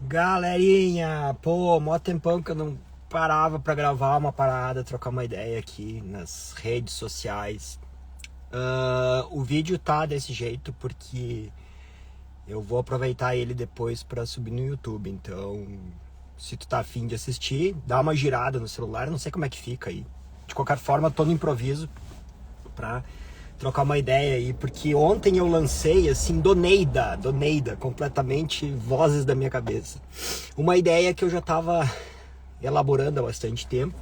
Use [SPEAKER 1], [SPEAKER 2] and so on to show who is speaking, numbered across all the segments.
[SPEAKER 1] Galerinha, pô, mó tempão que eu não parava pra gravar uma parada, trocar uma ideia aqui nas redes sociais. O vídeo tá desse jeito porque eu vou aproveitar ele depois pra subir no YouTube. Então, se tu tá afim de assistir, dá uma girada no celular, não sei como é que fica aí. De qualquer forma, tô no improviso pra trocar uma ideia aí, porque ontem eu lancei, assim, do Neida, completamente vozes da minha cabeça. Uma ideia que eu já tava elaborando há bastante tempo,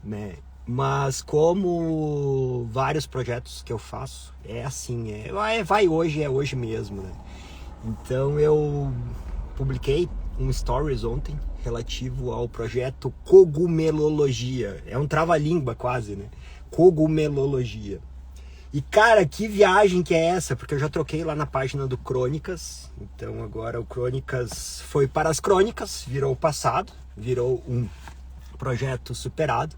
[SPEAKER 1] né? Mas como vários projetos que eu faço, é assim, vai hoje, é hoje mesmo, né? Então eu publiquei um stories ontem relativo ao projeto Cogumelologia. É um trava-língua quase, né? Cogumelologia. E cara, que viagem que é essa? Porque eu já troquei lá na página do Crônicas. Então agora o Crônicas foi para as Crônicas, virou o passado, virou um projeto superado.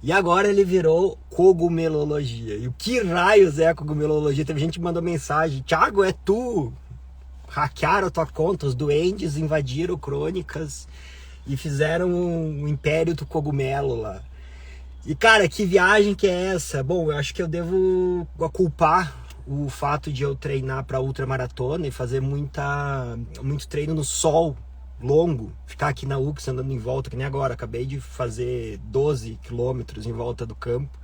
[SPEAKER 1] E agora ele virou Cogumelologia. E o que raios é a Cogumelologia? Teve gente que mandou mensagem: Thiago, é tu? Hackearam a tua conta, os duendes invadiram o Crônicas e fizeram um império do cogumelo lá. E cara, que viagem que é essa? Bom, eu acho que eu devo culpar o fato de eu treinar para ultramaratona e fazer muito treino no sol longo, ficar aqui na UX andando em volta, que nem agora, acabei de fazer 12 quilômetros em volta do campo.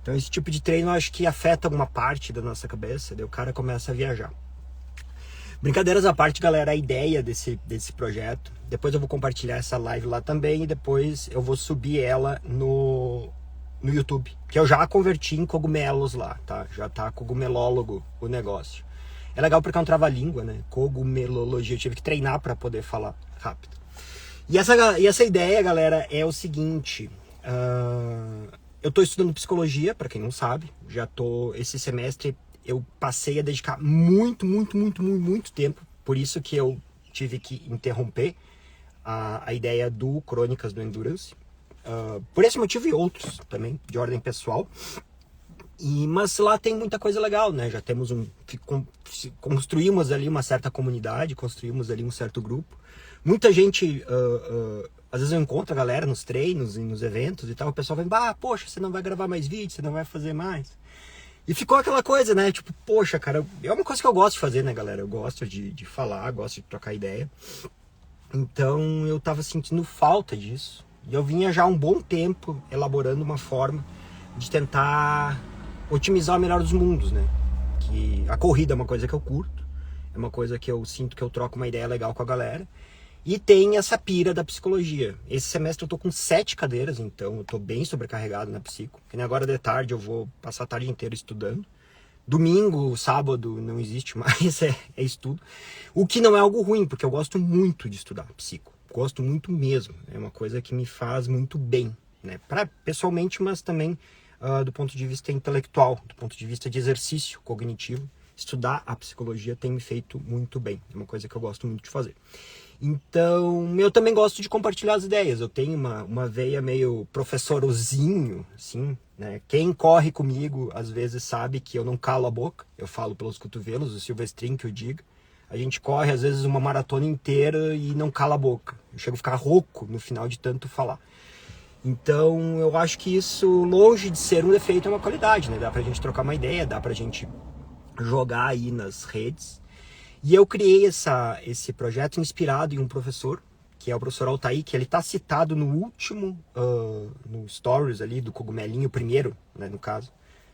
[SPEAKER 1] Então esse tipo de treino eu acho que afeta uma parte da nossa cabeça, daí o cara começa a viajar. Brincadeiras à parte, galera, a ideia desse projeto, depois eu vou compartilhar essa live lá também e depois eu vou subir ela no YouTube, que eu já converti em cogumelos lá, tá? Já tá cogumelólogo o negócio. É legal porque é um trava-língua, né? Cogumelologia, eu tive que treinar para poder falar rápido. E essa ideia, galera, é o seguinte, eu tô estudando psicologia, para quem não sabe, esse semestre eu passei a dedicar muito tempo, por isso que eu tive que interromper a ideia do Crônicas do Endurance, por esse motivo e outros também, de ordem pessoal. Mas lá tem muita coisa legal, né? Já temos construímos ali uma certa comunidade, construímos ali um certo grupo. Muita gente, às vezes eu encontro a galera nos treinos e nos eventos e tal, o pessoal vem, poxa, você não vai gravar mais vídeos, você não vai fazer mais. E ficou aquela coisa, né? Tipo, poxa, cara, é uma coisa que eu gosto de fazer, né, galera? Eu gosto de falar, gosto de trocar ideia. Então eu tava sentindo falta disso. E eu vinha já há um bom tempo elaborando uma forma de tentar otimizar o melhor dos mundos, né? Que a corrida é uma coisa que eu curto, é uma coisa que eu sinto que eu troco uma ideia legal com a galera. E tem essa pira da psicologia. Esse semestre eu tô com 7 cadeiras, então eu tô bem sobrecarregado na psico. Que nem agora de tarde eu vou passar a tarde inteira estudando. Domingo, sábado não existe mais, é estudo. O que não é algo ruim, porque eu gosto muito de estudar psico. Gosto muito mesmo. É uma coisa que me faz muito bem, né? Pessoalmente, mas também do ponto de vista intelectual, do ponto de vista de exercício cognitivo. Estudar a psicologia tem me feito muito bem. É uma coisa que eu gosto muito de fazer. Então, eu também gosto de compartilhar as ideias. Eu tenho uma veia meio professorozinho, assim, né? Quem corre comigo, às vezes, sabe que eu não calo a boca. Eu falo pelos cotovelos, o Silvestrin que eu digo. A gente corre, às vezes, uma maratona inteira e não cala a boca. Eu chego a ficar rouco no final de tanto falar. Então, eu acho que isso, longe de ser um defeito, é uma qualidade, né? Dá pra gente trocar uma ideia, dá pra gente jogar aí nas redes. E eu criei esse projeto inspirado em um professor, que é o professor Altair, que ele está citado no último, no Stories ali do Cogumelinho, primeiro, né, no caso,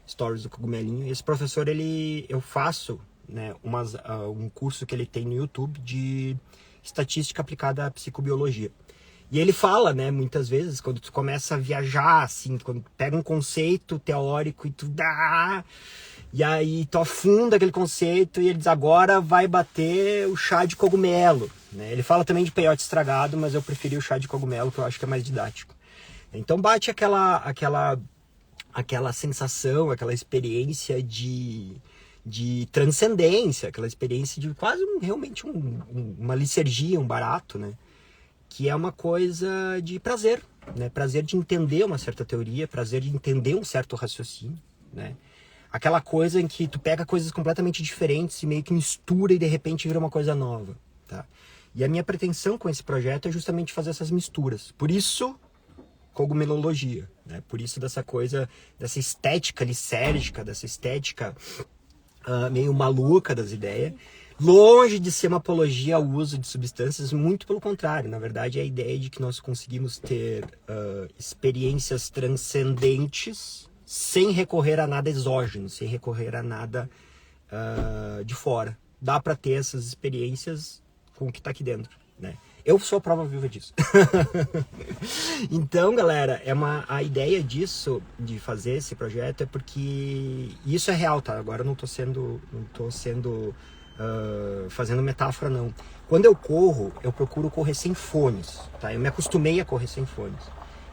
[SPEAKER 1] Stories do Cogumelinho. Esse professor, eu faço, né, um curso que ele tem no YouTube de estatística aplicada à psicobiologia. E ele fala, né, muitas vezes, quando tu começa a viajar, assim, quando tu pega um conceito teórico e tu dá... E aí tu afunda aquele conceito e ele diz, agora vai bater o chá de cogumelo, né? Ele fala também de peiote estragado, mas eu preferi o chá de cogumelo, que eu acho que é mais didático. Então bate aquela sensação, aquela experiência de transcendência, aquela experiência de quase realmente uma licergia, um barato, né? Que é uma coisa de prazer, né? Prazer de entender uma certa teoria, prazer de entender um certo raciocínio, né? Aquela coisa em que tu pega coisas completamente diferentes e meio que mistura e de repente vira uma coisa nova, tá? E a minha pretensão com esse projeto é justamente fazer essas misturas. Por isso, cogumelologia, né? Por isso dessa coisa, dessa estética lisérgica, dessa estética meio maluca das ideias. Longe de ser uma apologia ao uso de substâncias, muito pelo contrário. Na verdade, é a ideia de que nós conseguimos ter experiências transcendentes sem recorrer a nada exógeno, sem recorrer a nada de fora. Dá para ter essas experiências com o que está aqui dentro, né? Eu sou a prova viva disso. Então, galera, a ideia disso, de fazer esse projeto, é porque isso é real, tá? Agora eu não tô sendo fazendo metáfora, não. Quando eu corro, eu procuro correr sem fones, tá? Eu me acostumei a correr sem fones.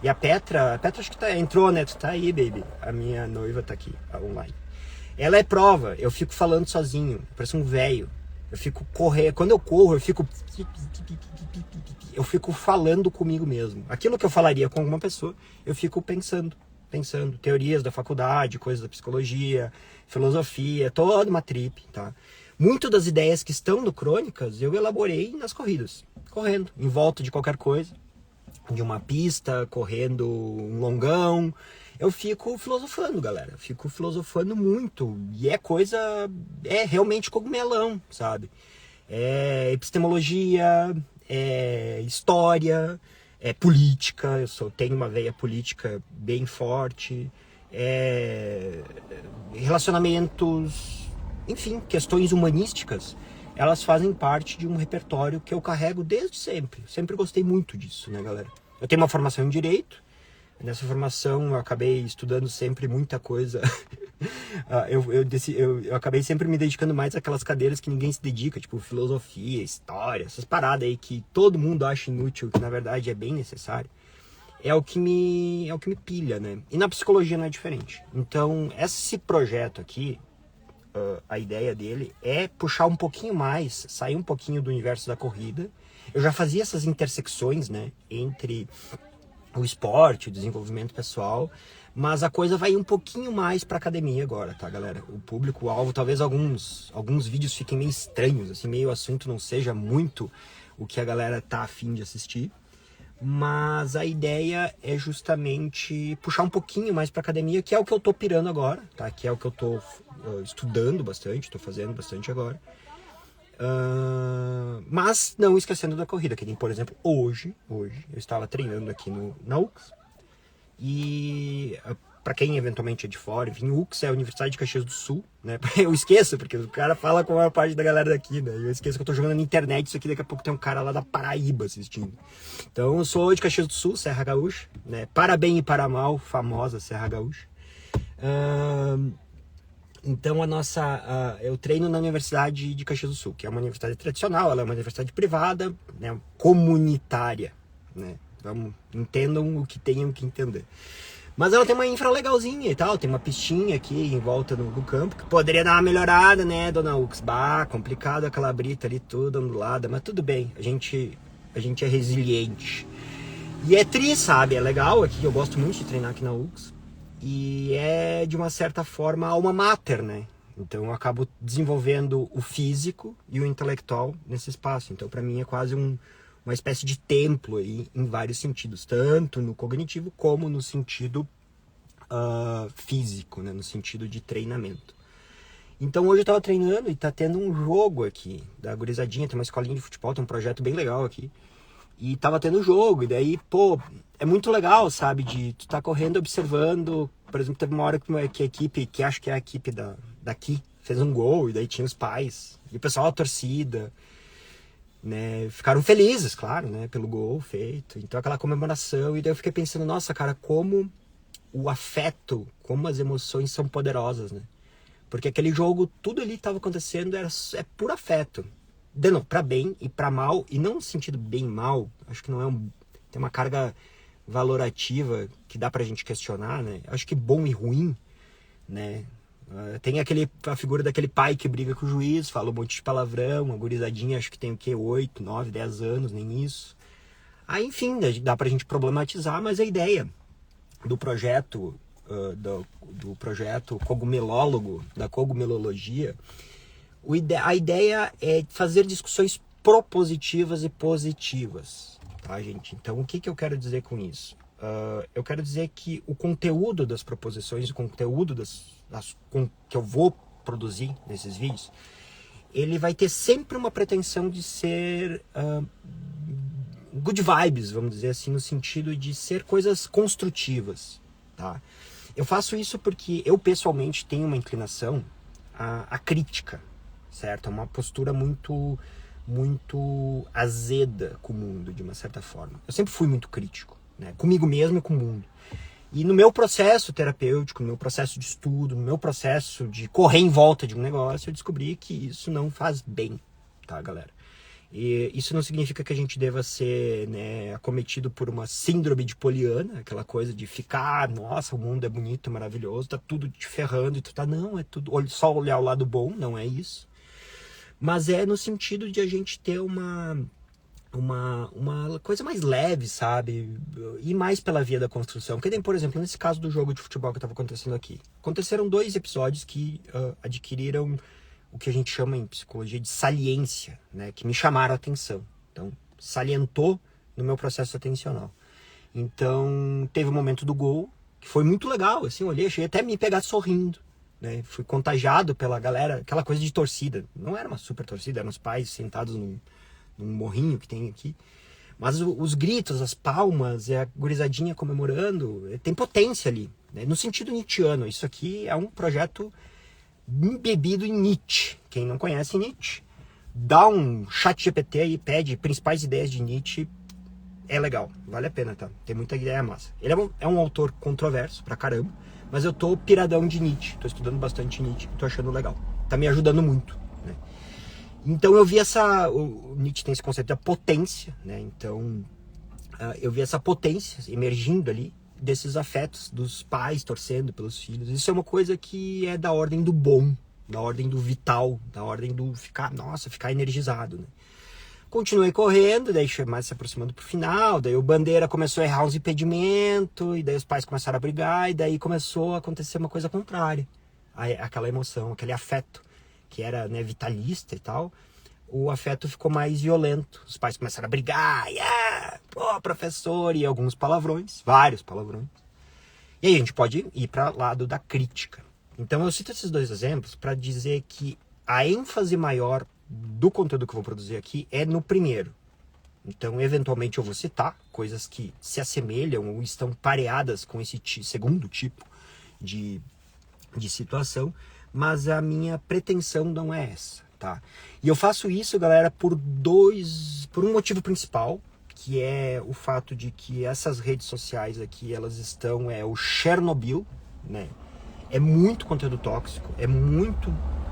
[SPEAKER 1] E a Petra acho que entrou, né? Tu tá aí, baby. A minha noiva tá aqui, online. Ela é prova, eu fico falando sozinho, parece um velho. Eu fico correndo, quando eu corro, eu fico falando comigo mesmo. Aquilo que eu falaria com alguma pessoa, eu fico pensando. Teorias da faculdade, coisas da psicologia, filosofia, toda uma trip, tá? Muito das ideias que estão no Crônicas, eu elaborei nas corridas. Correndo, em volta de qualquer coisa. De uma pista, correndo um longão. Eu fico filosofando, galera. Eu fico filosofando muito. E é realmente cogumelão, sabe? É epistemologia, é história, é política. Tenho uma veia política bem forte. É relacionamentos, enfim, questões humanísticas. Elas fazem parte de um repertório que eu carrego desde sempre. Sempre gostei muito disso, né, galera? Eu tenho uma formação em Direito. Nessa formação eu acabei estudando sempre muita coisa. Eu acabei sempre me dedicando mais àquelas cadeiras que ninguém se dedica, tipo filosofia, história, essas paradas aí que todo mundo acha inútil, que na verdade é bem necessário. É o que me pilha, né? E na psicologia não é diferente. Então, esse projeto aqui, a ideia dele é puxar um pouquinho mais, sair um pouquinho do universo da corrida. Eu já fazia essas intersecções, né, entre o esporte, o desenvolvimento pessoal, mas a coisa vai um pouquinho mais para academia agora, tá, galera? O público-alvo, talvez alguns vídeos fiquem meio estranhos, assim, meio o assunto não seja muito o que a galera tá afim de assistir, mas a ideia é justamente puxar um pouquinho mais para academia, que é o que eu tô pirando agora, tá? Que é o que eu tô estudando bastante, tô fazendo bastante agora. Mas não esquecendo da corrida, que nem, por exemplo, hoje eu estava treinando aqui na UX, e para quem eventualmente é de fora, enfim, UX é a Universidade de Caxias do Sul, né? Eu esqueço, porque o cara fala com a maior parte da galera daqui, né? Eu esqueço que eu tô jogando na internet isso aqui, daqui a pouco tem um cara lá da Paraíba assistindo. Então eu sou de Caxias do Sul, Serra Gaúcha, né? Para bem e para mal, famosa Serra Gaúcha. Então eu treino na Universidade de Caxias do Sul, que é uma universidade tradicional, ela é uma universidade privada, né, comunitária, né? Entendam o que tenham que entender. Mas ela tem uma infra legalzinha e tal, tem uma pistinha aqui em volta do campo, que poderia dar uma melhorada, né, dona Ux? Complicado aquela brita ali toda ondulada, mas tudo bem, a gente é resiliente. E é sabe? É legal aqui, eu gosto muito de treinar aqui na UX. E é, de uma certa forma, alma mater, né? Então eu acabo desenvolvendo o físico e o intelectual nesse espaço. Então para mim é quase uma espécie de templo aí, em vários sentidos. Tanto no cognitivo como no sentido físico, né? No sentido de treinamento. Então hoje eu tava treinando e tá tendo um jogo aqui da gurizadinha. Tem uma escolinha de futebol, tem um projeto bem legal aqui. E tava tendo jogo, e daí, pô, é muito legal, sabe, de tu tá correndo, observando. Por exemplo, teve uma hora que a equipe, que acho que é a equipe daqui, fez um gol, e daí tinha os pais, e o pessoal, a torcida, né, ficaram felizes, claro, né, pelo gol feito. Então aquela comemoração, e daí eu fiquei pensando, nossa, cara, como o afeto, como as emoções são poderosas, né? Porque aquele jogo, tudo ali tava acontecendo, é puro afeto. Não, pra bem e pra mal, e não no sentido bem mal, acho que não é tem uma carga valorativa que dá pra gente questionar, né? Acho que bom e ruim, né? Tem a figura daquele pai que briga com o juiz, fala um monte de palavrão, uma gurizadinha, acho que tem o quê? 8, 9, 10 anos, nem isso. Aí, enfim, dá pra gente problematizar, mas a ideia do projeto, do projeto cogumelólogo, da cogumelologia, a ideia é fazer discussões propositivas e positivas, tá, gente? Então, o que eu quero dizer com isso? Eu quero dizer que o conteúdo das proposições, o conteúdo que eu vou produzir nesses vídeos, ele vai ter sempre uma pretensão de ser good vibes, vamos dizer assim, no sentido de ser coisas construtivas, tá? Eu faço isso porque eu pessoalmente tenho uma inclinação à crítica, certo? É uma postura muito azeda com o mundo, de uma certa forma. Eu sempre fui muito crítico, né? Comigo mesmo e com o mundo. E no meu processo terapêutico, no meu processo de estudo, no meu processo de correr em volta de um negócio, eu descobri que isso não faz bem, tá, galera? E isso não significa que a gente deva ser, né, acometido por uma síndrome de Poliana, aquela coisa de ficar, nossa, o mundo é bonito, é maravilhoso, tá tudo te ferrando e tu tá, não, é tudo, só olhar o lado bom, não é isso. Mas é no sentido de a gente ter uma coisa mais leve, sabe? E mais pela via da construção. Porque tem, por exemplo, nesse caso do jogo de futebol que estava acontecendo aqui. Aconteceram 2 episódios que adquiriram o que a gente chama em psicologia de saliência, né? Que me chamaram a atenção. Então, salientou no meu processo atencional. Então, teve o momento do gol, que foi muito legal. Assim, eu olhei, achei até me pegar sorrindo. Né? Fui contagiado pela galera, aquela coisa de torcida. Não era uma super torcida, eram os pais sentados num morrinho que tem aqui. Mas os gritos, as palmas, a gurizadinha comemorando, tem potência ali, né? No sentido nietzschiano. Isso aqui é um projeto embebido em Nietzsche. Quem não conhece Nietzsche, dá um chat GPT aí, pede principais ideias de Nietzsche. É legal, vale a pena, tá? Tem muita ideia massa. Ele é um autor controverso pra caramba, mas eu tô piradão de Nietzsche, tô estudando bastante Nietzsche, tô achando legal. Tá me ajudando muito, né? Então eu vi o Nietzsche tem esse conceito da potência, né? Então eu vi essa potência emergindo ali desses afetos dos pais torcendo pelos filhos. Isso é uma coisa que é da ordem do bom, da ordem do vital, da ordem do ficar energizado, né? Continuei correndo, daí mais se aproximando pro final, daí o Bandeira começou a errar uns impedimentos, e daí os pais começaram a brigar, e daí começou a acontecer uma coisa contrária. Aquela emoção, aquele afeto, que era, né, vitalista e tal, o afeto ficou mais violento. Os pais começaram a brigar, pô, professor, e alguns palavrões, vários palavrões. E aí a gente pode ir para o lado da crítica. Então eu cito esses 2 exemplos para dizer que a ênfase maior do conteúdo que eu vou produzir aqui é no primeiro. Então, eventualmente, eu vou citar coisas que se assemelham ou estão pareadas com esse segundo tipo de situação, mas a minha pretensão não é essa, tá? E eu faço isso, galera, por um motivo principal, que é o fato de que essas redes sociais aqui, elas estão, o Chernobyl, né? É muito conteúdo tóxico,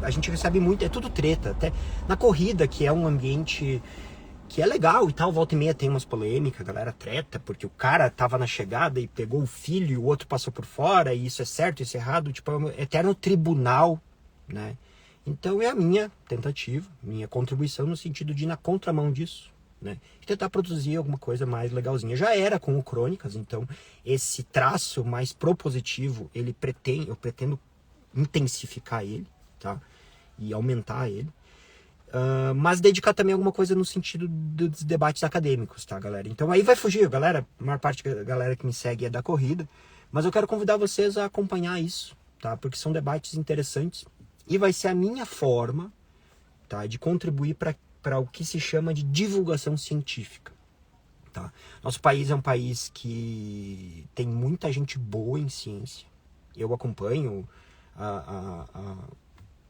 [SPEAKER 1] a gente recebe muito, é tudo treta, até na corrida, que é um ambiente que é legal e tal, volta e meia tem umas polêmicas, a galera treta, porque o cara tava na chegada e pegou o filho e o outro passou por fora, e isso é certo, isso é errado, tipo, é um eterno tribunal, né? Então é a minha tentativa, minha contribuição no sentido de ir na contramão disso, né? E tentar produzir alguma coisa mais legalzinha. Já era com o Crônicas, então esse traço mais propositivo, eu pretendo intensificar ele, tá? E aumentar ele. Mas dedicar também alguma coisa no sentido dos debates acadêmicos, tá, galera? Então aí vai fugir, galera, a maior parte da galera que me segue é da corrida, mas eu quero convidar vocês a acompanhar isso, tá? Porque são debates interessantes e vai ser a minha forma, tá, de contribuir para o que se chama de divulgação científica, tá? Nosso país é um país que tem muita gente boa em ciência. Eu acompanho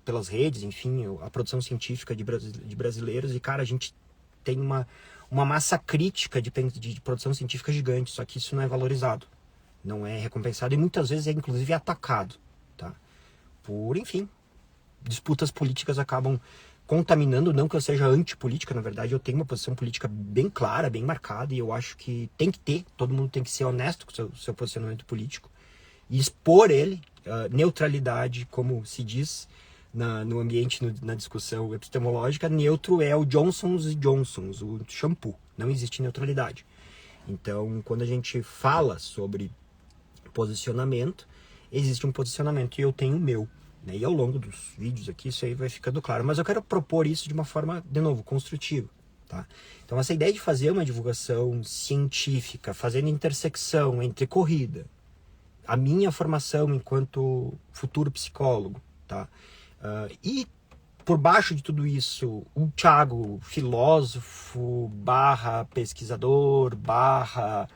[SPEAKER 1] pelas redes, enfim, a produção científica de brasileiros, e, cara, a gente tem uma massa crítica de produção científica gigante, só que isso não é valorizado, não é recompensado, e muitas vezes é, inclusive, atacado, tá? Enfim, disputas políticas acabam contaminando, não que eu seja antipolítica, na verdade eu tenho uma posição política bem clara, bem marcada, e eu acho que tem que ter, todo mundo tem que ser honesto com o seu posicionamento político, e expor ele, neutralidade, como se diz no ambiente, na discussão epistemológica, neutro é o Johnson's e Johnson's, o shampoo, não existe neutralidade. Então, quando a gente fala sobre posicionamento, existe um posicionamento e eu tenho o meu, né? E ao longo dos vídeos aqui isso aí vai ficando claro, mas eu quero propor isso de uma forma, de novo, construtiva, tá? Então essa ideia de fazer uma divulgação científica, fazendo intersecção entre corrida, a minha formação enquanto futuro psicólogo, tá? E por baixo de tudo isso, o Thiago, filósofo, barra pesquisador, barra...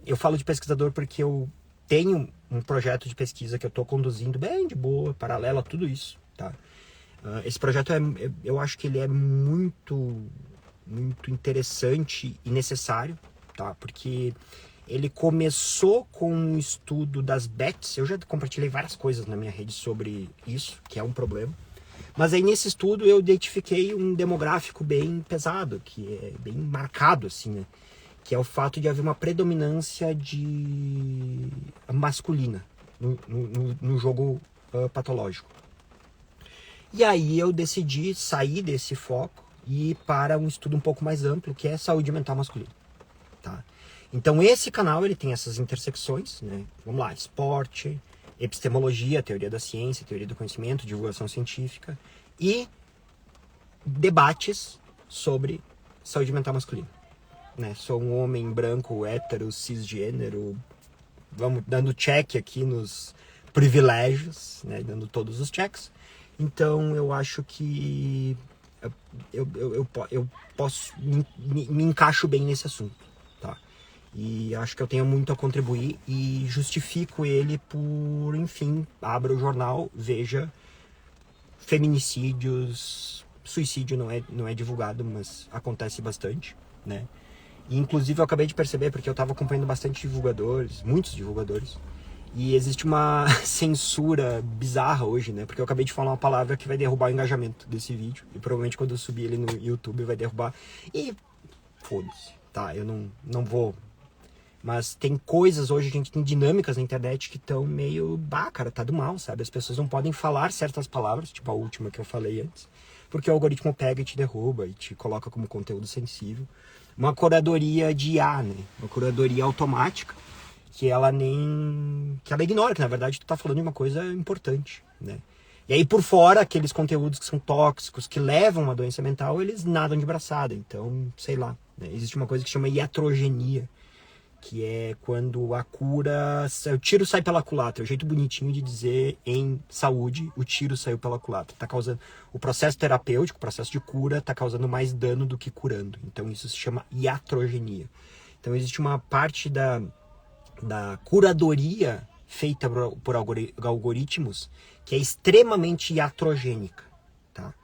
[SPEAKER 1] Eu falo de pesquisador porque eu tenho um projeto de pesquisa que eu estou conduzindo bem de boa, paralelo a tudo isso, tá? Esse projeto, eu acho que ele é muito interessante e necessário, tá? Porque ele começou com um estudo das bets. Eu já compartilhei várias coisas na minha rede sobre isso, que é um problema. Mas aí nesse estudo eu identifiquei um demográfico bem pesado, que é bem marcado, assim, né? Que é o fato de haver uma predominância de masculina no jogo patológico. E aí eu decidi sair desse foco e ir para um estudo um pouco mais amplo, que é saúde mental masculina, tá? Então esse canal ele tem essas intersecções, né? Vamos lá, esporte, epistemologia, teoria da ciência, teoria do conhecimento, divulgação científica e debates sobre saúde mental masculina, né? Sou um homem branco, hétero, cisgênero, vamos dando check aqui nos privilégios, né? Dando todos os checks. Então eu acho que eu posso me encaixo bem nesse assunto, tá? E acho que eu tenho muito a contribuir e justifico ele por, enfim, abra o jornal, veja feminicídios, suicídio não é divulgado, mas acontece bastante, né? E, inclusive eu acabei de perceber, porque eu estava acompanhando bastante divulgadores, muitos divulgadores, e existe uma censura bizarra hoje, né? Porque eu acabei de falar uma palavra que vai derrubar o engajamento desse vídeo, e provavelmente quando eu subir ele no YouTube vai derrubar, e foda-se, tá? Eu não vou... Mas tem coisas hoje, a gente tem dinâmicas na internet que estão meio... Bah, cara, tá do mal, sabe? As pessoas não podem falar certas palavras, tipo a última que eu falei antes, porque o algoritmo pega e te derruba e te coloca como conteúdo sensível. Uma curadoria de IA, né? Uma curadoria automática, que ela ignora, que na verdade tu tá falando de uma coisa importante, né? E aí por fora, aqueles conteúdos que são tóxicos, que levam a uma doença mental, eles nadam de braçada. Então, sei lá, né? Existe uma coisa que se chama iatrogenia, que é quando a cura... O tiro sai pela culatra. É o jeito bonitinho de dizer em saúde, o tiro saiu pela culatra. Tá causando... O processo terapêutico, o processo de cura, está causando mais dano do que curando. Então isso se chama iatrogenia. Então existe uma parte da curadoria feita por algoritmos que é extremamente iatrogênica, tá?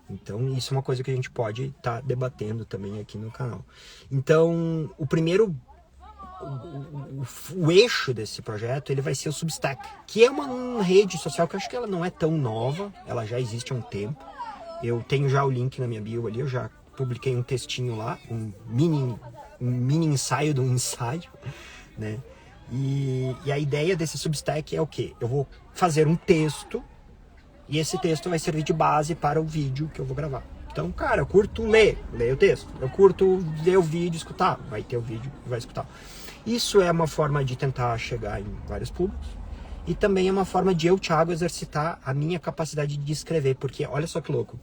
[SPEAKER 1] Então isso é uma coisa que a gente pode estar debatendo também aqui no canal. Então o primeiro... O eixo desse projeto ele vai ser o Substack, que é uma rede social que eu acho que ela não é tão nova, ela já existe há um tempo. Eu tenho já o link na minha bio ali, eu já publiquei um textinho lá, um mini ensaio de um ensaio, né? E a ideia desse Substack é o quê? Eu vou fazer um texto e esse texto vai servir de base para o vídeo que eu vou gravar. Então, cara, eu curto ler o texto, eu curto ver o vídeo, escutar, vai ter o vídeo e vai escutar. Isso é uma forma de tentar chegar em vários públicos e também é uma forma de eu, Thiago, exercitar a minha capacidade de escrever, porque olha só que louco,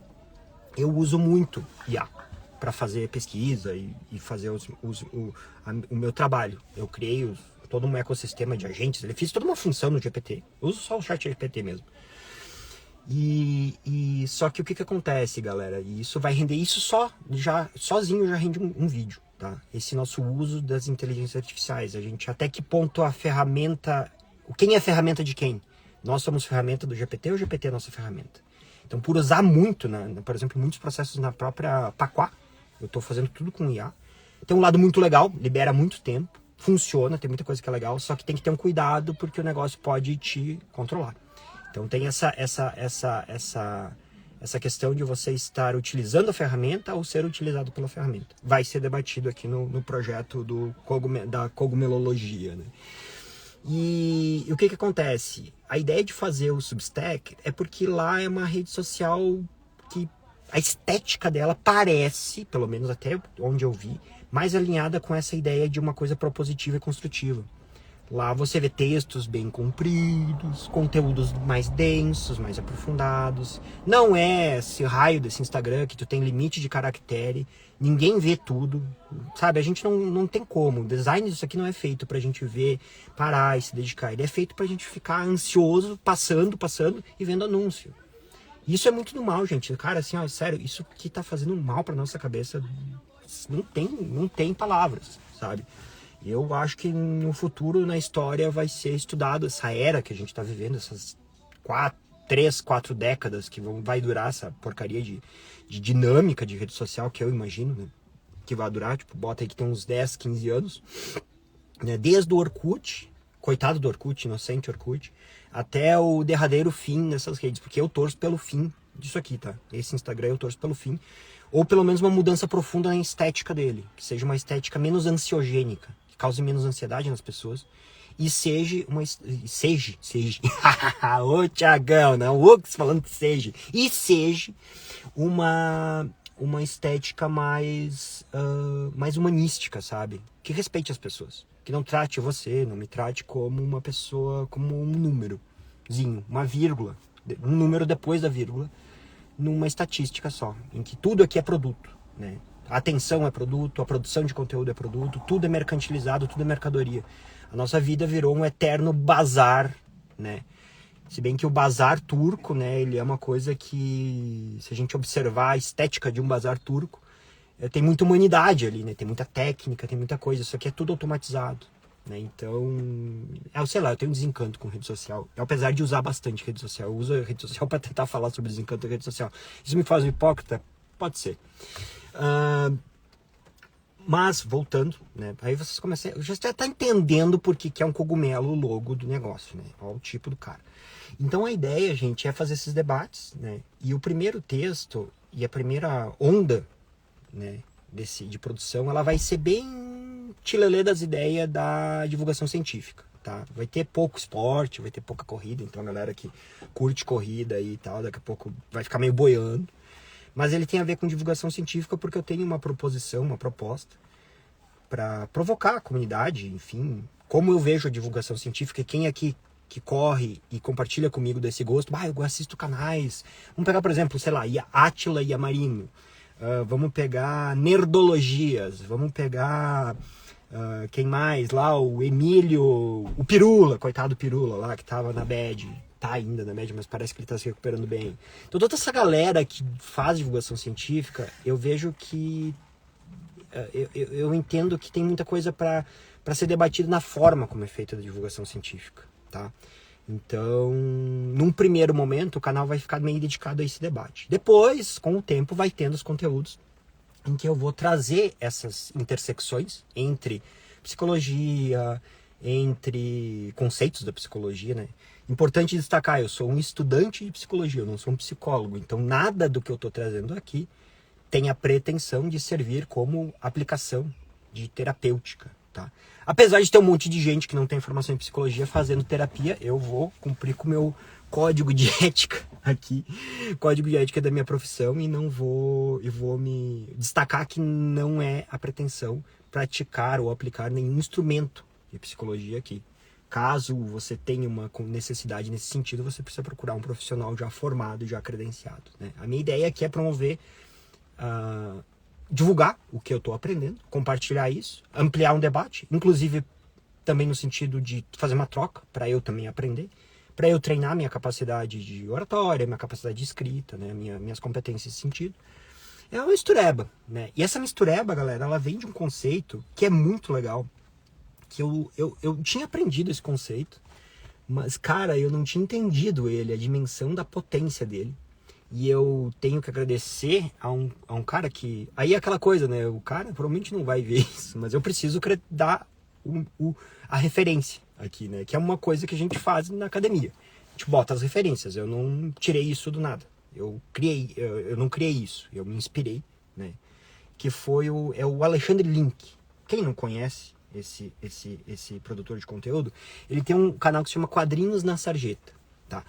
[SPEAKER 1] eu uso muito IA para fazer pesquisa e fazer o meu trabalho. Eu criei todo um ecossistema de agentes, eu fiz toda uma função no GPT, eu uso só o chat GPT mesmo. E só que o que acontece, galera? E isso vai render, isso sozinho já rende um vídeo, tá? Esse nosso uso das inteligências artificiais, a gente até que ponto a ferramenta, quem é a ferramenta de quem? Nós somos ferramenta do GPT ou o GPT é a nossa ferramenta? Então, por usar muito, por exemplo, muitos processos na própria Paquá, eu estou fazendo tudo com IA. Tem um lado muito legal, libera muito tempo, funciona, tem muita coisa que é legal, só que tem que ter um cuidado porque o negócio pode te controlar. Então tem essa questão de você estar utilizando a ferramenta ou ser utilizado pela ferramenta. Vai ser debatido aqui no projeto da cogumelologia, né? E o que acontece? A ideia de fazer o Substack é porque lá é uma rede social que a estética dela parece, pelo menos até onde eu vi, mais alinhada com essa ideia de uma coisa propositiva e construtiva. Lá você vê textos bem compridos, conteúdos mais densos, mais aprofundados. Não é esse raio desse Instagram que tu tem limite de caractere, ninguém vê tudo, sabe? A gente não tem como. O design disso aqui não é feito pra gente ver, parar e se dedicar. Ele é feito pra gente ficar ansioso, passando e vendo anúncio. Isso é muito do mal, gente. Cara, assim, ó, sério, isso que tá fazendo mal pra nossa cabeça não tem palavras, sabe? Eu acho que no futuro, na história, vai ser estudado essa era que a gente está vivendo, essas 4 décadas que vai durar essa porcaria de dinâmica de rede social, que eu imagino, né? Que vai durar, tipo, bota aí que tem uns 10, 15 anos, né? Desde o Orkut, coitado do Orkut, inocente Orkut, até o derradeiro fim dessas redes, porque eu torço pelo fim disso aqui, tá? Esse Instagram eu torço pelo fim, ou pelo menos uma mudança profunda na estética dele, que seja uma estética menos ansiogênica, cause menos ansiedade nas pessoas e seja ô Thiagão, não, o Ux falando que seja uma estética mais humanística, sabe? Que respeite as pessoas, que não trate você, não me trate como uma pessoa, como um númerozinho, uma vírgula, um número depois da vírgula, numa estatística só, em que tudo aqui é produto, né? A atenção é produto, a produção de conteúdo é produto, tudo é mercantilizado, tudo é mercadoria. A nossa vida virou um eterno bazar, né? Se bem que o bazar turco, né, ele é uma coisa que, se a gente observar a estética de um bazar turco, tem muita humanidade ali, né? Tem muita técnica, tem muita coisa, isso aqui é tudo automatizado, né? Então, sei lá, eu tenho um desencanto com rede social, apesar de usar bastante rede social. Eu uso a rede social para tentar falar sobre desencanto da rede social. Isso me faz um hipócrita? Pode ser. Mas, voltando, né? Aí vocês começam. Já está entendendo por que é um cogumelo o logo do negócio, né? Olha o tipo do cara. Então a ideia, gente, é fazer esses debates, né? E o primeiro texto e a primeira onda, né, de produção, ela vai ser bem tilelê das ideias da divulgação científica, tá? Vai ter pouco esporte, vai ter pouca corrida, então a galera que curte corrida e tal, daqui a pouco vai ficar meio boiando. Mas ele tem a ver com divulgação científica porque eu tenho uma proposição, uma proposta para provocar a comunidade, enfim, como eu vejo a divulgação científica, quem aqui que corre e compartilha comigo desse gosto, eu assisto canais, vamos pegar, por exemplo, sei lá, Átila e Amarinho, vamos pegar Nerdologias, vamos pegar, quem mais lá, o Emílio, o Pirula, coitado do Pirula lá, que tava na bad, tá ainda na média, mas parece que ele tá se recuperando bem. Então toda essa galera que faz divulgação científica, eu vejo que eu entendo que tem muita coisa para ser debatida na forma como é feita a divulgação científica, tá? Então, num primeiro momento, o canal vai ficar meio dedicado a esse debate. Depois, com o tempo, vai tendo os conteúdos em que eu vou trazer essas intersecções entre psicologia, entre conceitos da psicologia, né? Importante destacar, eu sou um estudante de psicologia, eu não sou um psicólogo, então nada do que eu estou trazendo aqui tem a pretensão de servir como aplicação de terapêutica, tá? Apesar de ter um monte de gente que não tem formação em psicologia fazendo terapia, eu vou cumprir com o meu código de ética aqui, código de ética da minha profissão, e vou me destacar que não é a pretensão praticar ou aplicar nenhum instrumento de psicologia aqui. Caso você tenha uma necessidade nesse sentido, você precisa procurar um profissional já formado, já credenciado, né? A minha ideia aqui é promover, divulgar o que eu estou aprendendo, compartilhar isso, ampliar um debate, inclusive também no sentido de fazer uma troca, para eu também aprender, para eu treinar minha capacidade de oratória, minha capacidade de escrita, né? Minhas competências nesse sentido. É uma mistureba, né? E essa mistureba, galera, ela vem de um conceito que é muito legal, que eu tinha aprendido esse conceito, mas, cara, eu não tinha entendido ele, a dimensão da potência dele. E eu tenho que agradecer a um cara que... Aí é aquela coisa, né? O cara provavelmente não vai ver isso, mas eu preciso dar a referência aqui, né? Que é uma coisa que a gente faz na academia. A gente bota as referências. Eu não tirei isso do nada. Eu não criei isso. Eu me inspirei, né? Que foi o Alexandre Link. Quem não conhece esse produtor de conteúdo, ele tem um canal que se chama Quadrinhos na Sarjeta, tá?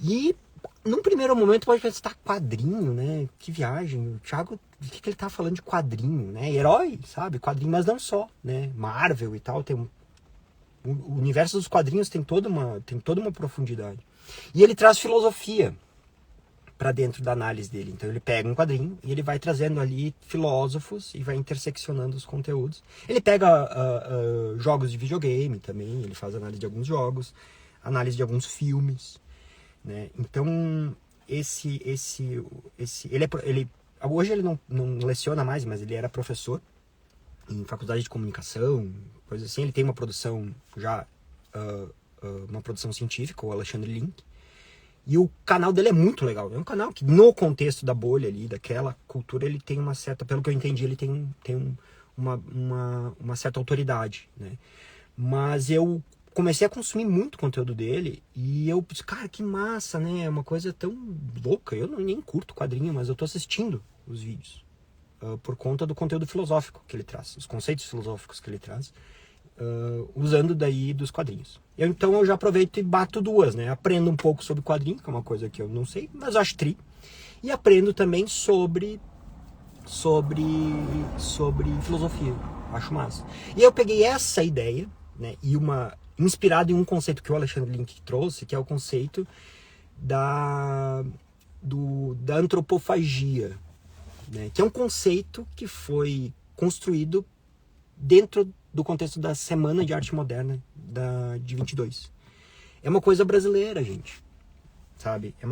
[SPEAKER 1] E num primeiro momento pode pensar, quadrinho, né? Que viagem, o Thiago, o que ele tá falando de quadrinho, né? Herói, sabe? Quadrinho, mas não só, né? Marvel e tal, tem um O universo dos quadrinhos tem toda uma profundidade. E ele traz filosofia para dentro da análise dele. Então ele pega um quadrinho e ele vai trazendo ali filósofos e vai interseccionando os conteúdos. Ele pega jogos de videogame também, ele faz análise de alguns jogos, análise de alguns filmes, né? Então hoje ele não leciona mais, mas ele era professor em faculdade de comunicação, coisa assim. Ele tem uma produção já, uma produção científica, o Alexandre Link. E o canal dele é muito legal. É um canal que, no contexto da bolha ali, daquela cultura, ele tem uma certa... Pelo que eu entendi, ele tem uma certa autoridade, né? Mas eu comecei a consumir muito conteúdo dele e eu pensei, cara, que massa, né? É uma coisa tão louca. Eu nem curto quadrinho, mas eu tô assistindo os vídeos. Por conta do conteúdo filosófico que ele traz. Os conceitos filosóficos que ele traz. Usando daí dos quadrinhos. Então eu já aproveito e bato duas, né? Aprendo um pouco sobre quadrinho, que é uma coisa que eu não sei, mas eu acho tri. E aprendo também sobre filosofia. Acho massa. E eu peguei essa ideia, né? Inspirado em um conceito que o Alexandre Link trouxe, que é o conceito da antropofagia, né? Que é um conceito que foi construído dentro do contexto da Semana de Arte Moderna de 22. É uma coisa brasileira, gente, sabe? É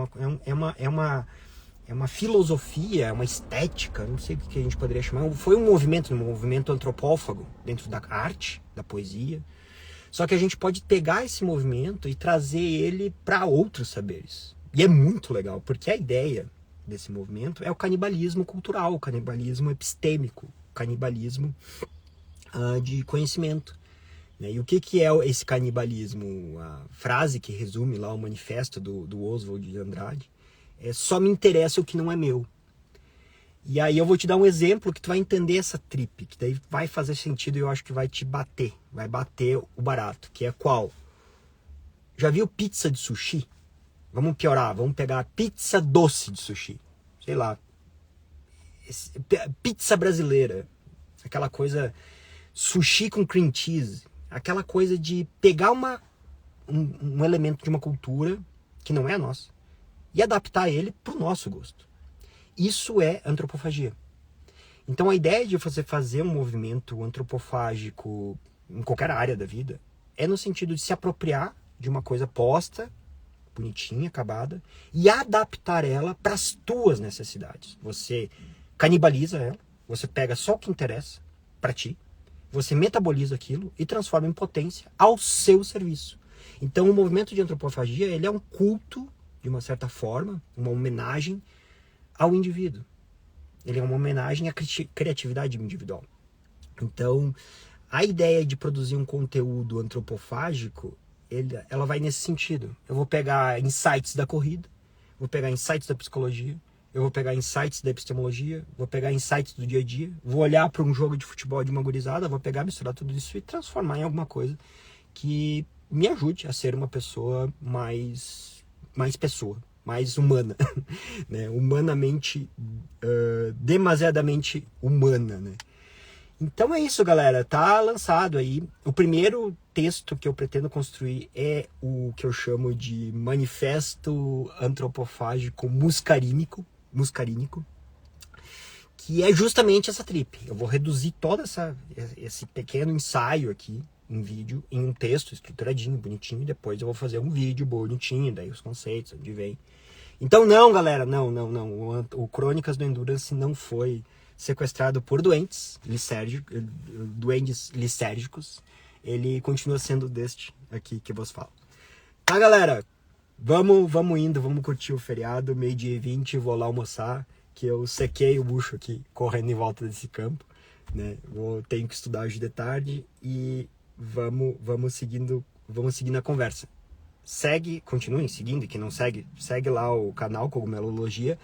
[SPEAKER 1] uma filosofia, é uma estética, não sei o que a gente poderia chamar. Foi um movimento antropófago dentro da arte, da poesia. Só que a gente pode pegar esse movimento e trazer ele para outros saberes. E é muito legal, porque a ideia desse movimento é o canibalismo cultural, o canibalismo epistêmico, o canibalismo de conhecimento. Né? E o que é esse canibalismo? A frase que resume lá o manifesto do Oswald de Andrade é: só me interessa o que não é meu. E aí eu vou te dar um exemplo que tu vai entender essa trip, que daí vai fazer sentido e eu acho que vai te bater. Vai bater o barato, que é qual? Já viu pizza de sushi? Vamos piorar, vamos pegar pizza doce de sushi. Sei lá. Pizza brasileira. Aquela coisa... Sushi com cream cheese. Aquela coisa de pegar um elemento de uma cultura que não é a nossa e adaptar ele pro nosso gosto. Isso é antropofagia. Então a ideia de você fazer um movimento antropofágico em qualquer área da vida é no sentido de se apropriar de uma coisa posta, bonitinha, acabada, e adaptar ela para as tuas necessidades. Você canibaliza ela, você pega só o que interessa para ti, você metaboliza aquilo e transforma em potência ao seu serviço. Então o movimento de antropofagia, ele é um culto, de uma certa forma, uma homenagem ao indivíduo. Ele é uma homenagem à criatividade individual. Então, a ideia de produzir um conteúdo antropofágico, ela vai nesse sentido. Eu vou pegar insights da corrida, vou pegar insights da psicologia, eu vou pegar insights da epistemologia, vou pegar insights do dia a dia, vou olhar para um jogo de futebol de uma gurizada, vou pegar, misturar tudo isso e transformar em alguma coisa que me ajude a ser uma pessoa mais pessoa, mais humana, né? Humanamente, demasiadamente humana, né? Então é isso, galera, tá lançado aí. O primeiro texto que eu pretendo construir é o que eu chamo de Manifesto Antropofágico Muscarínico, que é justamente essa trip. Eu vou reduzir todo esse pequeno ensaio aqui em vídeo, em um texto estruturadinho, bonitinho, e depois eu vou fazer um vídeo bonitinho, daí os conceitos, onde vem. Então não, galera, não. O Crônicas do Endurance não foi sequestrado por doentes lisérgicos. Ele continua sendo deste aqui que eu vos falo. Tá, galera? Vamos indo, vamos curtir o feriado, 12h20, vou lá almoçar, que eu sequei o bucho aqui, correndo em volta desse campo, né? Tenho que estudar hoje de tarde e vamos seguindo a conversa. Continuem seguindo, e quem não segue lá o canal Cogumelologia.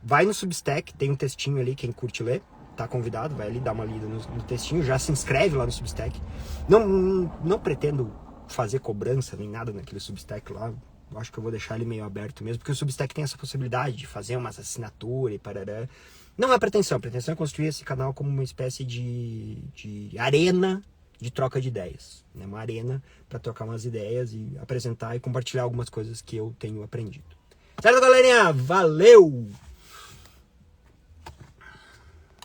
[SPEAKER 1] Vai no Substack, tem um textinho ali, quem curte ler, tá convidado, vai ali dar uma lida no textinho, já se inscreve lá no Substack. Não pretendo fazer cobrança nem nada naquele Substack lá, eu acho que eu vou deixar ele meio aberto mesmo, porque o Substack tem essa possibilidade de fazer umas assinaturas e parará. Não é pretensão, a pretensão é construir esse canal como uma espécie de arena de troca de ideias, né? Uma arena para trocar umas ideias e apresentar e compartilhar algumas coisas que eu tenho aprendido. Certo, galerinha? Valeu!